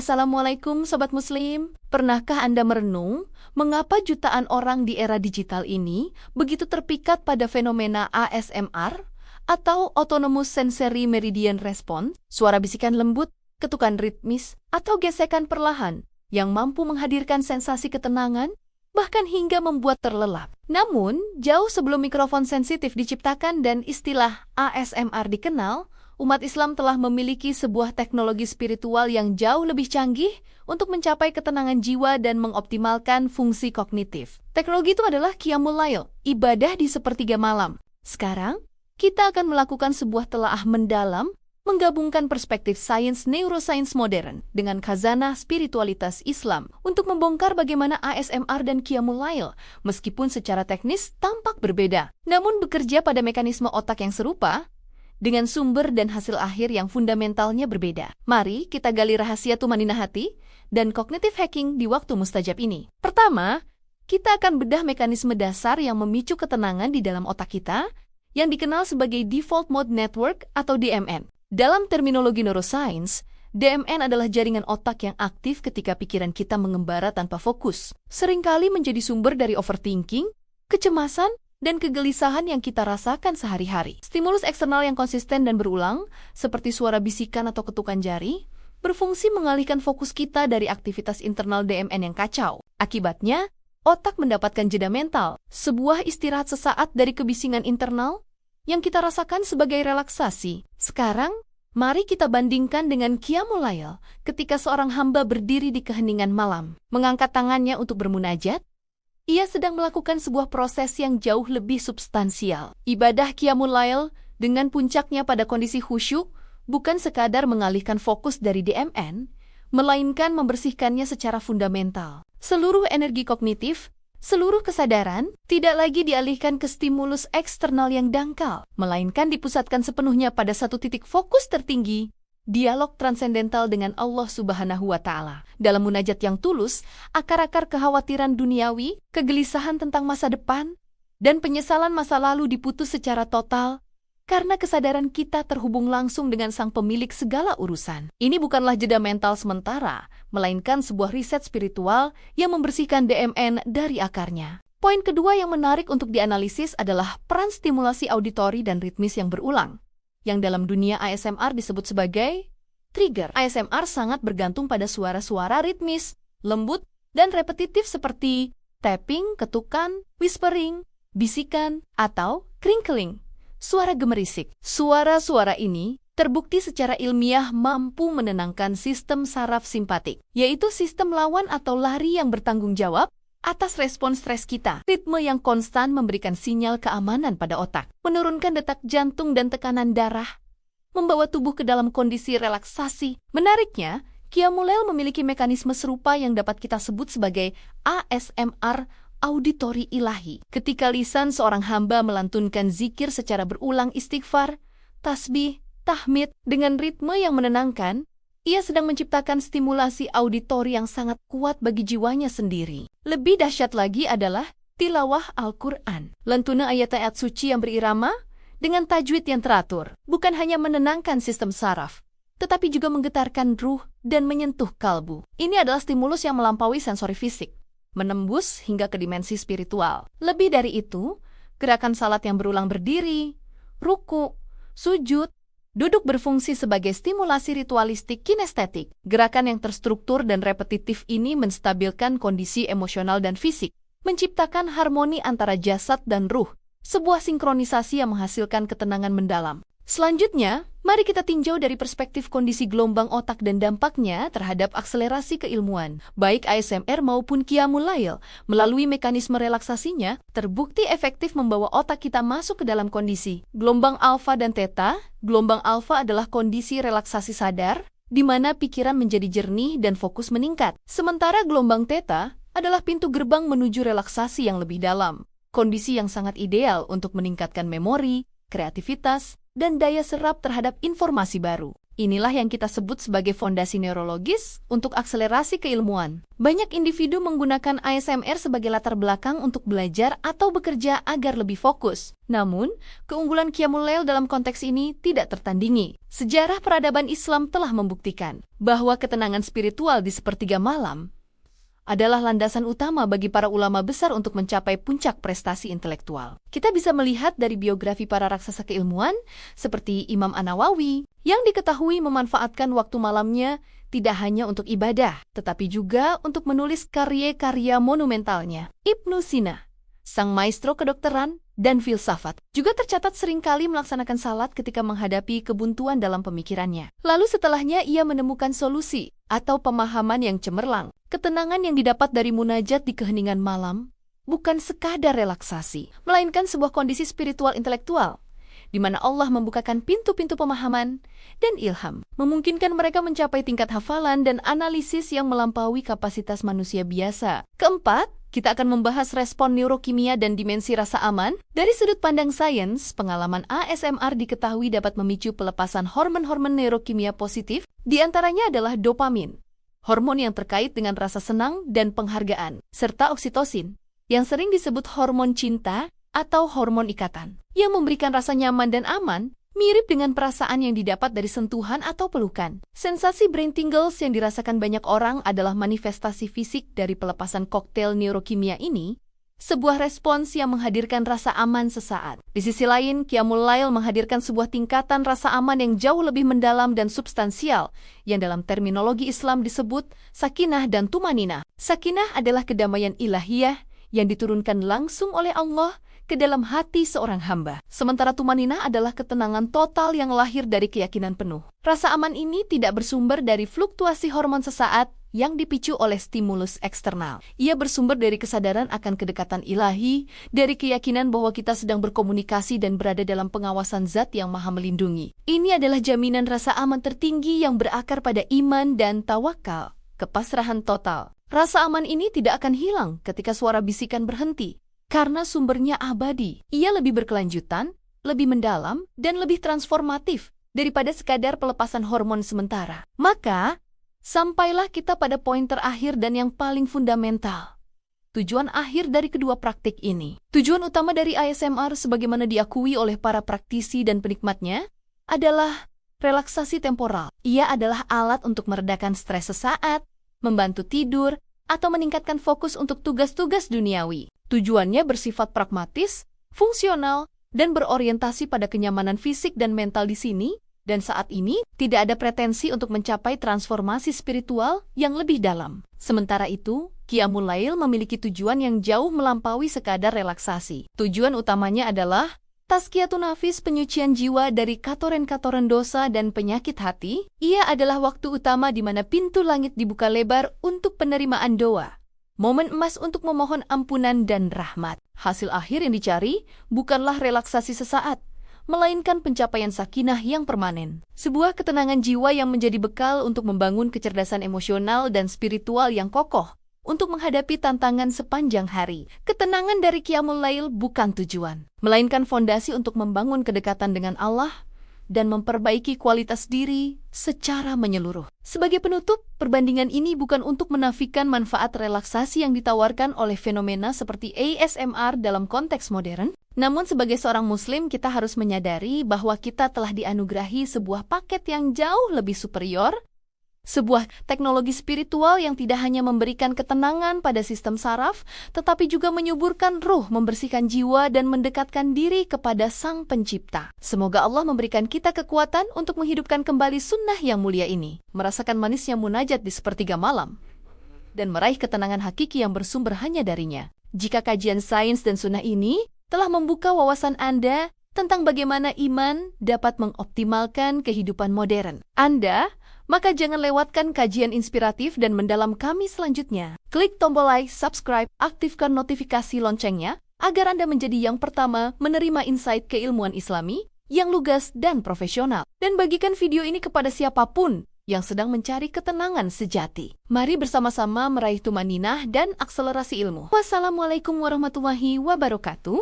Assalamualaikum Sobat Muslim. Pernahkah Anda merenung mengapa jutaan orang di era digital ini begitu terpikat pada fenomena ASMR atau Autonomous Sensory Meridian Response, suara bisikan lembut, ketukan ritmis, atau gesekan perlahan yang mampu menghadirkan sensasi ketenangan, bahkan hingga membuat terlelap. Namun, jauh sebelum mikrofon sensitif diciptakan dan istilah ASMR dikenal, umat Islam telah memiliki sebuah teknologi spiritual yang jauh lebih canggih untuk mencapai ketenangan jiwa dan mengoptimalkan fungsi kognitif. Teknologi itu adalah Qiyamul Lail, ibadah di sepertiga malam. Sekarang, kita akan melakukan sebuah telaah mendalam, menggabungkan perspektif sains neuroscience modern dengan khazanah spiritualitas Islam untuk membongkar bagaimana ASMR dan Qiyamul Lail, meskipun secara teknis tampak berbeda, namun bekerja pada mekanisme otak yang serupa, dengan sumber dan hasil akhir yang fundamentalnya berbeda. Mari kita gali rahasia tumanina hati dan kognitif hacking di waktu mustajab ini. Pertama, kita akan bedah mekanisme dasar yang memicu ketenangan di dalam otak kita, yang dikenal sebagai Default Mode Network atau DMN. Dalam terminologi neuroscience, DMN adalah jaringan otak yang aktif ketika pikiran kita mengembara tanpa fokus. Seringkali menjadi sumber dari overthinking, kecemasan, dan kegelisahan yang kita rasakan sehari-hari. Stimulus eksternal yang konsisten dan berulang, seperti suara bisikan atau ketukan jari, berfungsi mengalihkan fokus kita dari aktivitas internal DMN yang kacau. Akibatnya, otak mendapatkan jeda mental, sebuah istirahat sesaat dari kebisingan internal yang kita rasakan sebagai relaksasi. Sekarang, mari kita bandingkan dengan Qiyamul Lail ketika seorang hamba berdiri di keheningan malam, mengangkat tangannya untuk bermunajat. Ia sedang melakukan sebuah proses yang jauh lebih substansial. Ibadah Qiyamul Lail dengan puncaknya pada kondisi khusyuk bukan sekadar mengalihkan fokus dari DMN, melainkan membersihkannya secara fundamental. Seluruh energi kognitif, seluruh kesadaran tidak lagi dialihkan ke stimulus eksternal yang dangkal, melainkan dipusatkan sepenuhnya pada satu titik fokus tertinggi, dialog transendental dengan Allah Subhanahu wa Ta'ala. Dalam munajat yang tulus, akar-akar kekhawatiran duniawi, kegelisahan tentang masa depan, dan penyesalan masa lalu diputus secara total karena kesadaran kita terhubung langsung dengan Sang Pemilik segala urusan. Ini bukanlah jeda mental sementara, melainkan sebuah riset spiritual yang membersihkan DMN dari akarnya. Poin kedua yang menarik untuk dianalisis adalah peran stimulasi auditori dan ritmis yang berulang, yang dalam dunia ASMR disebut sebagai trigger. ASMR sangat bergantung pada suara-suara ritmis, lembut, dan repetitif seperti tapping, ketukan, whispering, bisikan, atau crinkling, suara gemerisik. Suara-suara ini terbukti secara ilmiah mampu menenangkan sistem saraf simpatik, yaitu sistem lawan atau lari yang bertanggung jawab atas respons stres kita. Ritme yang konstan memberikan sinyal keamanan pada otak, menurunkan detak jantung dan tekanan darah, membawa tubuh ke dalam kondisi relaksasi. Menariknya, Qiyamul Lail memiliki mekanisme serupa yang dapat kita sebut sebagai ASMR auditori ilahi. Ketika lisan seorang hamba melantunkan zikir secara berulang, istighfar, tasbih, tahmid dengan ritme yang menenangkan, ia sedang menciptakan stimulasi auditori yang sangat kuat bagi jiwanya sendiri. Lebih dahsyat lagi adalah tilawah Al-Quran. Lantunan ayat-ayat suci yang berirama dengan tajwid yang teratur bukan hanya menenangkan sistem saraf, tetapi juga menggetarkan ruh dan menyentuh kalbu. Ini adalah stimulus yang melampaui sensori fisik, menembus hingga ke dimensi spiritual. Lebih dari itu, gerakan salat yang berulang berdiri, ruku, sujud, duduk berfungsi sebagai stimulasi ritualistik kinestetik. Gerakan yang terstruktur dan repetitif ini menstabilkan kondisi emosional dan fisik, menciptakan harmoni antara jasad dan ruh, sebuah sinkronisasi yang menghasilkan ketenangan mendalam. Selanjutnya, mari kita tinjau dari perspektif kondisi gelombang otak dan dampaknya terhadap akselerasi keilmuan. Baik ASMR maupun Qiyamul Lail, melalui mekanisme relaksasinya, terbukti efektif membawa otak kita masuk ke dalam kondisi gelombang alfa dan theta. Gelombang alfa adalah kondisi relaksasi sadar, di mana pikiran menjadi jernih dan fokus meningkat. Sementara gelombang theta adalah pintu gerbang menuju relaksasi yang lebih dalam, kondisi yang sangat ideal untuk meningkatkan memori, kreativitas, dan daya serap terhadap informasi baru. Inilah yang kita sebut sebagai fondasi neurologis untuk akselerasi keilmuan. Banyak individu menggunakan ASMR sebagai latar belakang untuk belajar atau bekerja agar lebih fokus. Namun, keunggulan Qiyamul Lail dalam konteks ini tidak tertandingi. Sejarah peradaban Islam telah membuktikan bahwa ketenangan spiritual di sepertiga malam adalah landasan utama bagi para ulama besar untuk mencapai puncak prestasi intelektual. Kita bisa melihat dari biografi para raksasa keilmuan seperti Imam An-Nawawi yang diketahui memanfaatkan waktu malamnya tidak hanya untuk ibadah, tetapi juga untuk menulis karya-karya monumentalnya. Ibnu Sina, sang maestro kedokteran dan filsafat, juga tercatat seringkali melaksanakan salat ketika menghadapi kebuntuan dalam pemikirannya. Lalu setelahnya ia menemukan solusi atau pemahaman yang cemerlang. Ketenangan yang didapat dari munajat di keheningan malam bukan sekadar relaksasi, melainkan sebuah kondisi spiritual intelektual, di mana Allah membukakan pintu-pintu pemahaman dan ilham, memungkinkan mereka mencapai tingkat hafalan dan analisis yang melampaui kapasitas manusia biasa. Keempat, kita akan membahas respon neurokimia dan dimensi rasa aman. Dari sudut pandang sains, pengalaman ASMR diketahui dapat memicu pelepasan hormon-hormon neurokimia positif, di antaranya adalah dopamin, hormon yang terkait dengan rasa senang dan penghargaan, serta oksitosin, yang sering disebut hormon cinta atau hormon ikatan, yang memberikan rasa nyaman dan aman, mirip dengan perasaan yang didapat dari sentuhan atau pelukan. Sensasi brain tingles yang dirasakan banyak orang adalah manifestasi fisik dari pelepasan koktail neurokimia ini, sebuah respons yang menghadirkan rasa aman sesaat. Di sisi lain, Qiyamul Lail menghadirkan sebuah tingkatan rasa aman yang jauh lebih mendalam dan substansial, yang dalam terminologi Islam disebut sakinah dan tumaninah. Sakinah adalah kedamaian ilahiyah yang diturunkan langsung oleh Allah ke dalam hati seorang hamba. Sementara tumaninah adalah ketenangan total yang lahir dari keyakinan penuh. Rasa aman ini tidak bersumber dari fluktuasi hormon sesaat yang dipicu oleh stimulus eksternal. Ia bersumber dari kesadaran akan kedekatan ilahi, dari keyakinan bahwa kita sedang berkomunikasi dan berada dalam pengawasan zat yang maha melindungi. Ini adalah jaminan rasa aman tertinggi yang berakar pada iman dan tawakal, kepasrahan total. Rasa aman ini tidak akan hilang ketika suara bisikan berhenti, karena sumbernya abadi. Ia lebih berkelanjutan, lebih mendalam, dan lebih transformatif daripada sekadar pelepasan hormon sementara. Maka, sampailah kita pada poin terakhir dan yang paling fundamental. Tujuan akhir dari kedua praktik ini. Tujuan utama dari ASMR sebagaimana diakui oleh para praktisi dan penikmatnya adalah relaksasi temporal. Ia adalah alat untuk meredakan stres sesaat, membantu tidur, atau meningkatkan fokus untuk tugas-tugas duniawi. Tujuannya bersifat pragmatis, fungsional, dan berorientasi pada kenyamanan fisik dan mental di sini. Dan saat ini, tidak ada pretensi untuk mencapai transformasi spiritual yang lebih dalam. Sementara itu, Qiyamul Lail memiliki tujuan yang jauh melampaui sekadar relaksasi. Tujuan utamanya adalah tazkiyatun nafis, penyucian jiwa dari katoren-katoren dosa dan penyakit hati. Ia adalah waktu utama di mana pintu langit dibuka lebar untuk penerimaan doa. Momen emas untuk memohon ampunan dan rahmat. Hasil akhir yang dicari bukanlah relaksasi sesaat, melainkan pencapaian sakinah yang permanen. Sebuah ketenangan jiwa yang menjadi bekal untuk membangun kecerdasan emosional dan spiritual yang kokoh untuk menghadapi tantangan sepanjang hari. Ketenangan dari Qiyamul Lail bukan tujuan, melainkan fondasi untuk membangun kedekatan dengan Allah dan memperbaiki kualitas diri secara menyeluruh. Sebagai penutup, perbandingan ini bukan untuk menafikan manfaat relaksasi yang ditawarkan oleh fenomena seperti ASMR dalam konteks modern, namun sebagai seorang muslim kita harus menyadari bahwa kita telah dianugerahi sebuah paket yang jauh lebih superior, sebuah teknologi spiritual yang tidak hanya memberikan ketenangan pada sistem saraf, tetapi juga menyuburkan ruh, membersihkan jiwa, dan mendekatkan diri kepada Sang Pencipta. Semoga Allah memberikan kita kekuatan untuk menghidupkan kembali sunnah yang mulia ini, merasakan manisnya munajat di sepertiga malam, dan meraih ketenangan hakiki yang bersumber hanya darinya. Jika kajian sains dan sunnah ini telah membuka wawasan Anda tentang bagaimana iman dapat mengoptimalkan kehidupan modern maka jangan lewatkan kajian inspiratif dan mendalam kami selanjutnya. Klik tombol like, subscribe, aktifkan notifikasi loncengnya, agar Anda menjadi yang pertama menerima insight keilmuan Islami yang lugas dan profesional. Dan bagikan video ini kepada siapapun yang sedang mencari ketenangan sejati. Mari bersama-sama meraih tumaninah dan akselerasi ilmu. Wassalamualaikum warahmatullahi wabarakatuh.